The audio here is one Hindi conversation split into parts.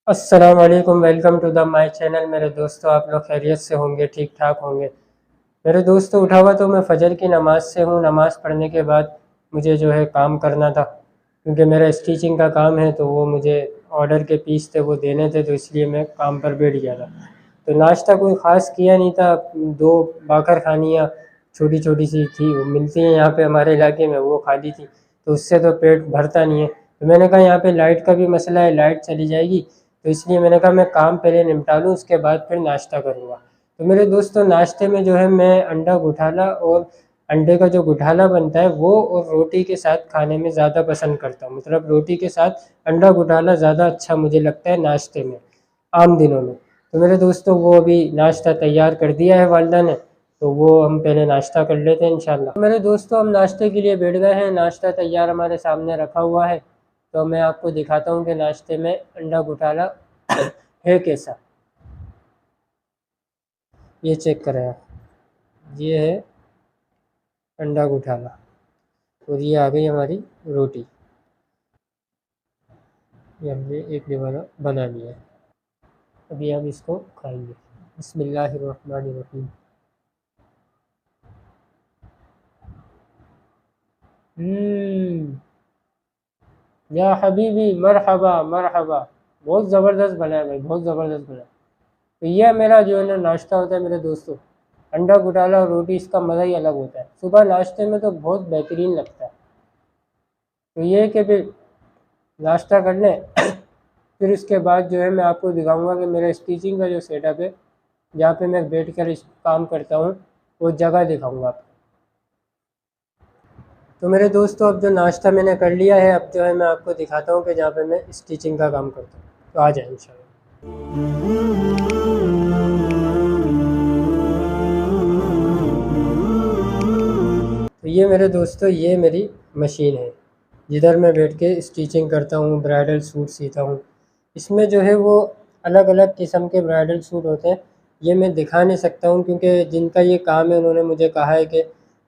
अस्सलाम वालेकुम, welcome to the my channel. मेरे दोस्तों, आप लोग खैरियत से होंगे, ठीक ठाक होंगे। मेरे दोस्तों, उठा हुआ तो मैं फ़जर की नमाज़ से हूँ। नमाज़ पढ़ने के बाद मुझे जो है काम करना था, क्योंकि मेरा स्टिचिंग का काम है, तो वो मुझे ऑर्डर के पीस थे वो देने थे, तो इसलिए मैं काम पर बैठ गया था। तो नाश्ता कोई ख़ास किया नहीं था। दो बाकर खानियाँ छोटी छोटी सी थी, वो मिलती हैं यहाँ पे हमारे इलाके में, वो खा ली थी। तो उससे तो पेट भरता नहीं है। तो मैंने कहा यहाँ पे लाइट का भी मसला है, लाइट चली जाएगी, तो इसलिए मैंने कहा मैं काम पहले निपटा लूँ, उसके बाद फिर नाश्ता करूँगा। तो मेरे दोस्तों, नाश्ते में जो है मैं अंडा गुठाला और अंडे का जो गुठाला बनता है वो और रोटी के साथ खाने में ज़्यादा पसंद करता हूँ। मतलब रोटी के साथ अंडा गुठाला ज़्यादा अच्छा मुझे लगता है नाश्ते में, आम दिनों में। तो मेरे दोस्तों, वो अभी नाश्ता तैयार कर दिया है वालदा ने, तो वो हम पहले नाश्ता कर लेते हैं इंशाल्लाह। तो मेरे दोस्तों, हम नाश्ते के लिए बैठ गए हैं। नाश्ता तैयार हमारे सामने रखा हुआ है, तो मैं आपको दिखाता हूँ कि नाश्ते में अंडा घोटाला है कैसा। ये चेक करें आप, ये है अंडा घोटाला, और ये आ गई हमारी रोटी। ये हमने एक लिवाना बना लिया है। अभी हम इसको खाएंगे। बिस्मिल्लाहिर्रहमानिर्रहीम। हम्म, या हबीबी, मरहबा मरहबा। बहुत ज़बरदस्त बना है भाई, बहुत ज़बरदस्त बना है। तो यह मेरा जो है ना नाश्ता होता है मेरे दोस्तों। अंडा घोटाला और रोटी, इसका मज़ा ही अलग होता है। सुबह नाश्ते में तो बहुत बेहतरीन लगता है। तो ये है कि फिर नाश्ता कर लें फिर उसके बाद जो है मैं आपको दिखाऊंगा कि मेरा स्टिचिंग का जो सेटअप है, जहाँ पे मैं बैठ कर इस काम करता हूँ, वो जगह दिखाऊंगा आपको। तो मेरे दोस्तों, अब जो नाश्ता मैंने कर लिया है, अब जो है मैं आपको दिखाता हूँ कि जहाँ पे मैं स्टिचिंग का काम करता हूँ। तो आ जाए इंशाल्लाह। तो ये मेरे दोस्तों, ये मेरी मशीन है, जिधर मैं बैठ के स्टिचिंग करता हूँ, ब्राइडल सूट सीता हूँ। इसमें जो है वो अलग अलग किस्म के ब्राइडल सूट होते हैं। ये मैं दिखा नहीं सकता हूँ, क्योंकि जिनका ये काम है उन्होंने मुझे कहा है कि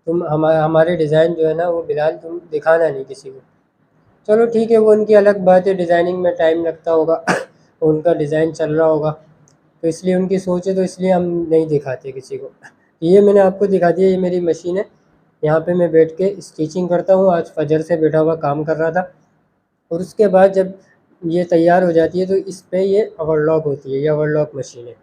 तुम हमारे डिज़ाइन जो है ना, वो बिलाल तुम दिखाना नहीं किसी को। चलो ठीक है, वो उनकी अलग बात है, डिज़ाइनिंग में टाइम लगता होगा उनका डिज़ाइन चल रहा होगा, तो इसलिए उनकी सोच है, तो इसलिए हम नहीं दिखाते किसी को। ये मैंने आपको दिखा दिया, ये मेरी मशीन है। यहाँ पे मैं बैठ के स्टिचिंग करता हूँ। आज फजर से बैठा हुआ काम कर रहा था, और उसके बाद जब ये तैयार हो जाती है तो इस पे ये ओवरलॉक होती है, ये ओवरलॉक मशीन है,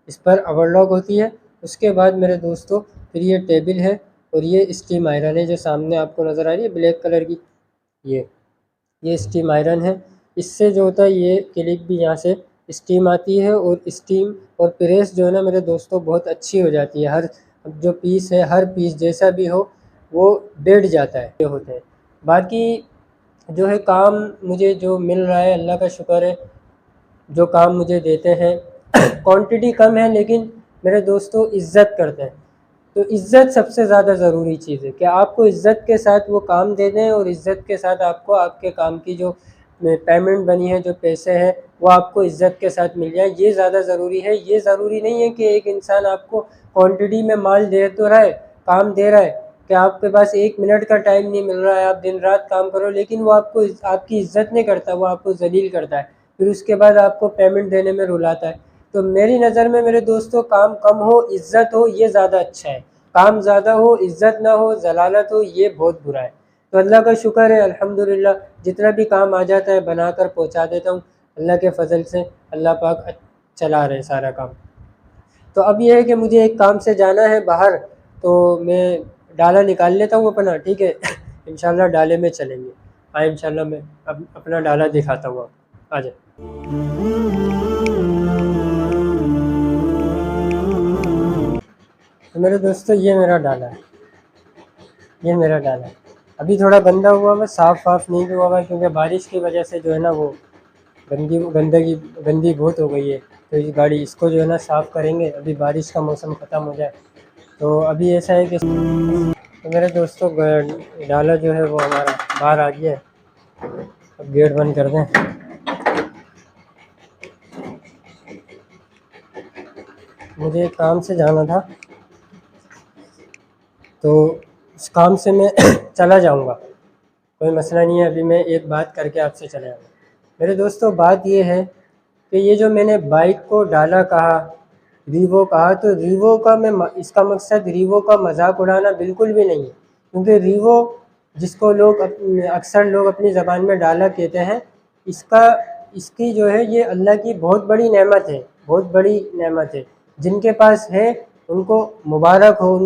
इस पर ओवरलॉक होती है। उसके बाद मेरे दोस्तों, फिर ये टेबल है, और ये स्टीम आयरन है जो सामने आपको नज़र आ रही है ब्लैक कलर की। ये स्टीम आयरन है। इससे जो होता है, ये क्लिप भी यहाँ से स्टीम आती है, और स्टीम और प्रेस जो है ना मेरे दोस्तों, बहुत अच्छी हो जाती है। हर जो पीस है, हर पीस जैसा भी हो वो बैठ जाता है, ये होता है। बाकी जो है काम मुझे जो मिल रहा है, अल्लाह का शुक्र है। जो काम मुझे देते हैं क्वांटिटी कम है, लेकिन मेरे दोस्तों इज़्ज़त करते हैं। तो इज़्ज़त सबसे ज़्यादा ज़रूरी चीज़ है कि आपको इज़्ज़त के साथ वो काम दे दें, और इज़्ज़त के साथ आपको आपके काम की जो पेमेंट बनी है, जो पैसे हैं, वो आपको इज़्ज़त के साथ मिल जाए, ये ज़्यादा ज़रूरी है। ये ज़रूरी नहीं है कि एक इंसान आपको क्वांटिटी में माल दे तो रहा है, काम दे रहा है, कि आपके पास 1 मिनट का टाइम नहीं मिल रहा है, आप दिन रात काम करो, लेकिन वो आपको आपकी इज़्ज़त नहीं करता, वो आपको ज़लील करता है, फिर उसके बाद आपको पेमेंट देने में रुलाता है। तो मेरी नज़र में मेरे दोस्तों, काम कम हो इज़्ज़त हो, ये ज़्यादा अच्छा है। काम ज़्यादा हो इज़्ज़त ना हो, ज़लालत हो, ये बहुत बुरा है। तो अल्लाह का शुक्र है, अल्हम्दुलिल्लाह, जितना भी काम आ जाता है बना कर पहुँचा देता हूँ। अल्लाह के फ़ज़ल से अल्लाह पाक चला रहे सारा काम। तो अब ये है कि मुझे एक काम से जाना है बाहर, तो मैं डाला निकाल लेता हूँ अपना, ठीक है इंशाल्लाह डाले में चलेंगे। हाँ, इंशाल्लाह मैं अब अपना डाला दिखाता हूँ आपको। आ जाए। तो मेरे दोस्तों, ये मेरा डाला है, ये मेरा डाला है। अभी थोड़ा गंदा हुआ हुआ, साफ़ वाफ नहीं हुआ हुआ, क्योंकि बारिश की वजह से जो है ना वो गंदी बहुत हो गई है। तो इस गाड़ी इसको जो है ना साफ़ करेंगे, अभी बारिश का मौसम ख़त्म हो जाए। तो अभी ऐसा है कि तो मेरे दोस्तों, डाला जो है वो हमारा बाहर आ गया है। अब गेट बंद कर दें। मुझे एक काम से जाना था, तो उस काम से मैं चला जाऊंगा, कोई मसला नहीं है। अभी मैं एक बात करके आपसे चले जाऊँगा। मेरे दोस्तों, बात ये है कि ये जो मैंने बाइक को डाला कहा, रीवो कहा, तो रीवो का मैं इसका मकसद रीवो का मजाक उड़ाना बिल्कुल भी नहीं है, क्योंकि रीवो जिसको लोग अक्सर लोग अपनी ज़बान में डाला कहते हैं, इसकी जो है ये अल्लाह की बहुत बड़ी नेमत है, बहुत बड़ी नेमत है। जिनके पास है उनको मुबारक हो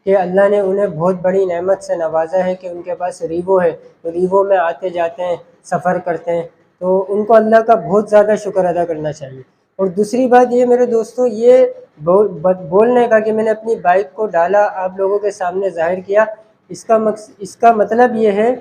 कि अल्लाह ने उन्हें बहुत बड़ी नेमत से नवाजा है कि उनके पास रीवो है, तो रीवो में आते जाते हैं, सफ़र करते हैं, तो उनको अल्लाह का बहुत ज़्यादा शुक्र अदा करना चाहिए। और दूसरी बात ये मेरे दोस्तों, ये बोलने का कि मैंने अपनी बाइक को डाला, आप लोगों के सामने ज़ाहिर किया, इसका मतलब ये है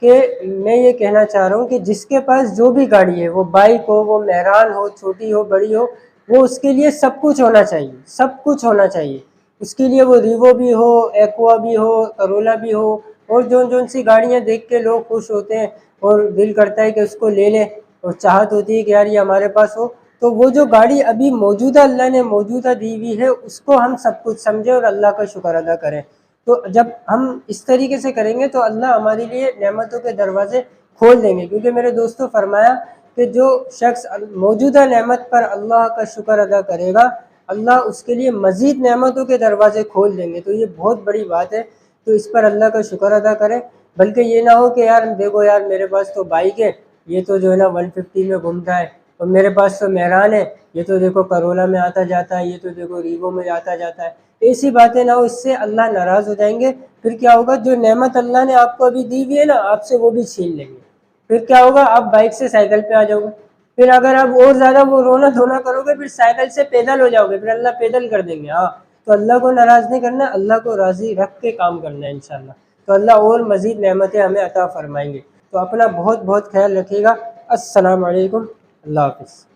कि मैं ये कहना चाह रहा हूँ कि जिसके पास जो भी गाड़ी है, वो बाइक हो, वो मेहरान हो, छोटी हो, बड़ी हो, वो उसके लिए सब कुछ होना चाहिए, सब कुछ होना चाहिए। उसके लिए वो रीवो भी हो, एक्वा भी हो, करोला भी हो, और जोन सी गाड़ियाँ देख के लोग खुश होते हैं और दिल करता है कि उसको ले लें, और चाहत होती है कि यार ये हमारे पास हो। तो वो जो गाड़ी अभी मौजूदा अल्लाह ने मौजूदा दी हुई है, उसको हम सब कुछ समझें और अल्लाह का शुक्र अदा करें। तो जब हम इस तरीके से करेंगे तो अल्लाह हमारे लिए नेमतों के दरवाजे खोल देंगे, क्योंकि मेरे दोस्तों फरमाया कि जो शख्स मौजूदा नेमत पर अल्लाह का शुक्र अदा करेगा, अल्लाह उसके लिए मज़ीद नेमतों के दरवाजे खोल देंगे। तो ये बहुत बड़ी बात है, तो इस पर अल्लाह का शुक्र अदा करें। बल्कि ये ना हो कि यार देखो यार मेरे पास तो बाइक है, ये तो जो है ना 150 में घूमता है, और मेरे पास तो मेहरान है, ये तो देखो करोला में आता जाता है, ये तो देखो रीवो में आता जाता है। ऐसी बातें ना हो, इससे अल्लाह नाराज़ हो जाएंगे। फिर क्या होगा, जो नेमत अल्लाह ने आपको अभी दी हुई है ना, आपसे वो भी छीन लेंगे। फिर क्या होगा, आप बाइक से साइकिल पे आ जाओगे, फिर अगर आप और ज़्यादा वो रोना धोना करोगे, फिर साइकिल से पैदल हो जाओगे, फिर अल्लाह पैदल कर देंगे। हाँ, तो अल्लाह को नाराज़ नहीं करना, अल्लाह को राज़ी रख के काम करना है इंशाल्लाह। तो अल्लाह और मज़ीद नेमतें हमें अता फरमाएंगे। तो अपना बहुत बहुत ख्याल रखिएगा। अस्सलाम वालेकुम, अल्लाह हाफ़िज़।